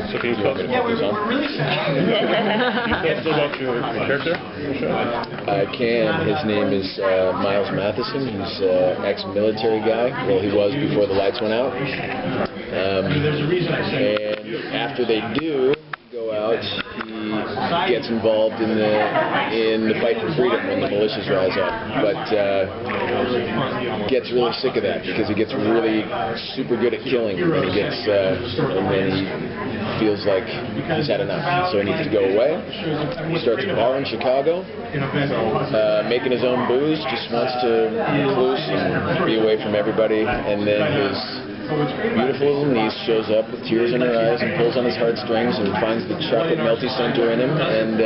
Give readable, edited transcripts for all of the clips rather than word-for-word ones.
So can you talk about this on? About your character? I can. His name is Miles Matheson. He's an ex-military guy. Well, he was before the lights went out. And after they do go out, he gets involved in the fight for freedom when the militias rise up. But gets really sick of that because he gets really super good at killing, and he gets and then he feels like he's had enough, so he needs to go away. He starts a bar in Chicago, making his own booze, just wants to loose and be away from everybody, and then his beautiful little niece shows up with tears in her eyes and pulls on his heartstrings and finds the chocolate melty center in him and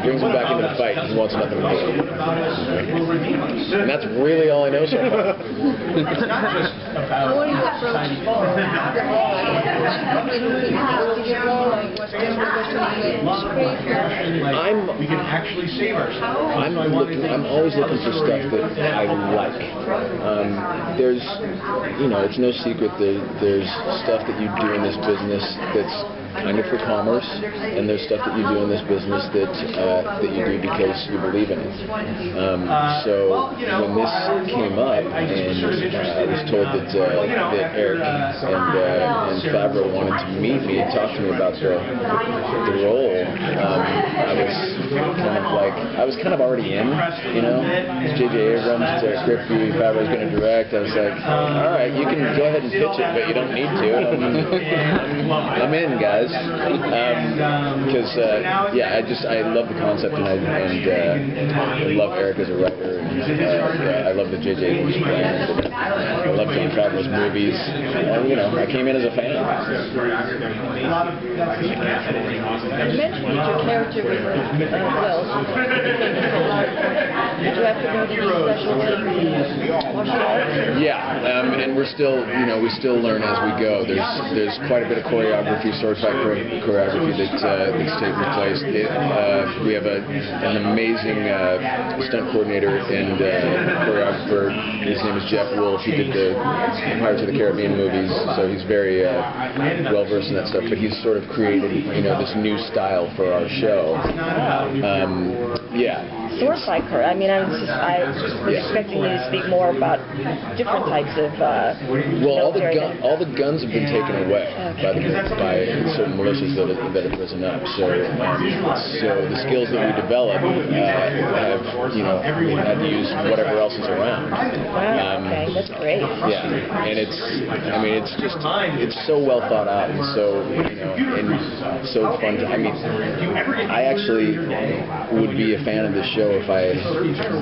brings him back into the fight. He wants nothing to do with it. And that's really all I know so far. I'm always looking for stuff that I like. There's, it's no secret that there's stuff that you do in this business that's kind of for commerce, and there's stuff that you do in this business that you do because you believe in it. So when this came up, and I was told that Eric and Favreau wanted to meet me and talk to me about the role, I was kind of already in, It's J.J. Abrams, script review, Favreau's going to direct. I was like, all right, you can go ahead and pitch it, but you don't need to. I'm in, guys. Because I love the concept, and I love Eric as a writer, and I love the J.J. Abrams brand, and I love John Favreau's movies. I came in as a fan. You mentioned that your character was did you have to go to any special martial arts? Yeah, and we're still, we still learn as we go. There's quite a bit of choreography, sword fight choreography that's taking place. We have an amazing stunt coordinator and choreographer. His name is Jeff Wolf. He did the Pirates of the Caribbean movies, so he's very well versed in that stuff. But he's sort of created, this new style for our show. Sword fight choreography. I was expecting you to speak more about different types of. All the guns have been taken away by certain militias that have risen up. So the skills that we develop have we had to use whatever else is around. Okay, that's great. Yeah, and it's so well thought out and so and so fun. I actually would be a fan of this show if I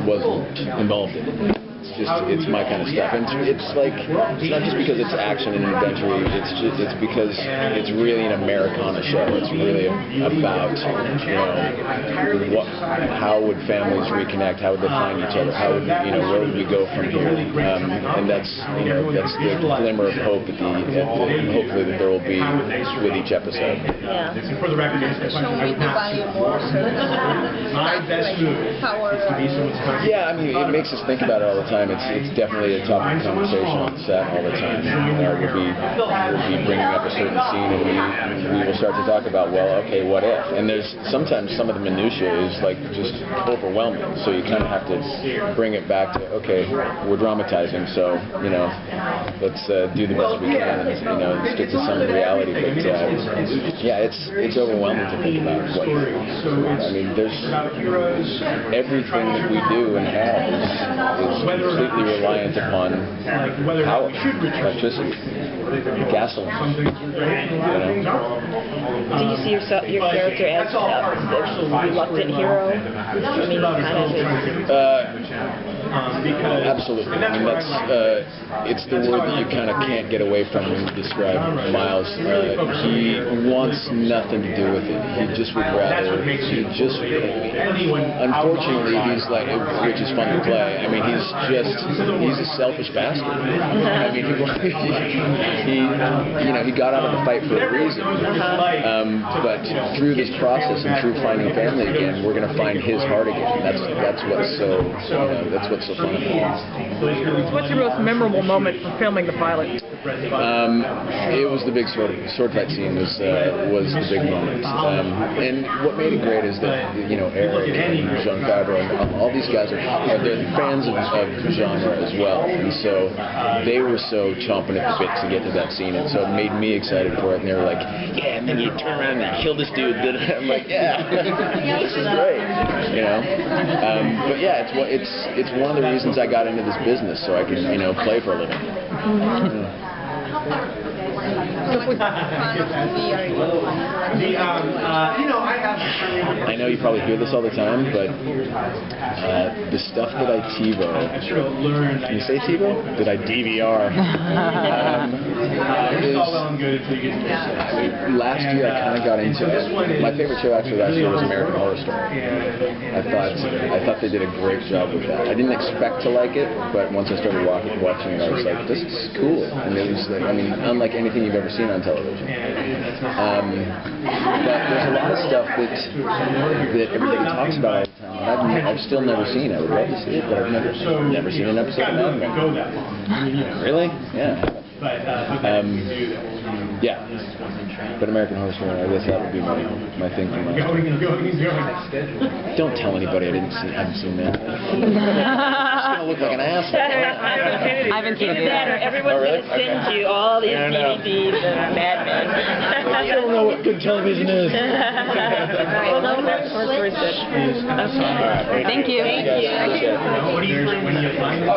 wasn't involved in it. It's my kind of stuff, and it's not just because it's action and adventure. It's because it's really an Americana show. It's really about how would families reconnect, how would they find each other, how would where would we go from here, and that's the glimmer of hope hopefully that there will be with each episode. Yeah. For the record, my best move is to be someone's cousin. Yeah, it makes us think about it all the time. It's definitely a topic of conversation on set all the time. We'll be bringing up a certain scene, and we will start to talk about, okay, what if? And there's sometimes some of the minutiae is just overwhelming, so you kind of have to bring it back to, okay, we're dramatizing, so let's do the best we can and stick to some reality. But it's overwhelming to think about what. There's everything that we do and have is completely reliant upon power, electricity, gasoline. Do you see your character as a reluctant hero? Absolutely. That's it's the word that you kind of can't get away from when you describe Miles. He wants nothing to do with it. He just would rather. Unfortunately, he's which is fun to play. He's a selfish bastard. He got out of the fight for a reason. But through this process and through finding family again, we're going to find his heart again. That's what's so fun What's your most memorable moment from filming the pilot? It was the big sword fight scene was the big moment. And what made it great is that Eric and Jean Favreau and all these guys are they're fans of genre as well, and so they were so chomping at the bit to get to that scene, and so it made me excited for it. And they were like, "Yeah," and then you turn around and kill this dude. I'm like, "Yeah, this is great," But yeah, it's one of the reasons I got into this business, so I can play for a living. I know you probably hear this all the time, but the stuff that I TiVo, can you say TiVo? That I DVR. Last year I kind of got into it. My favorite show actually last year was American Horror Story. I thought they did a great job with that. I didn't expect to like it, but once I started watching it, I was like, this is cool. And it was like, unlike anything you've ever seen on television. But there's a lot of stuff that everybody talks about all the time, and I've still never seen. I would love to see it, but I've never seen an episode of Mad Men. Really? Yeah. Yeah. But American Horror Story, I guess that would be my thing for last year. Don't tell anybody I haven't seen that. I'm just gonna look like an asshole. I haven't seen it either. Everyone's going to send you all these DVDs of Mad Men. You don't know what good television is. Well, no, American Horror Story is good. Okay. All right. Thank you. Thank you. When you find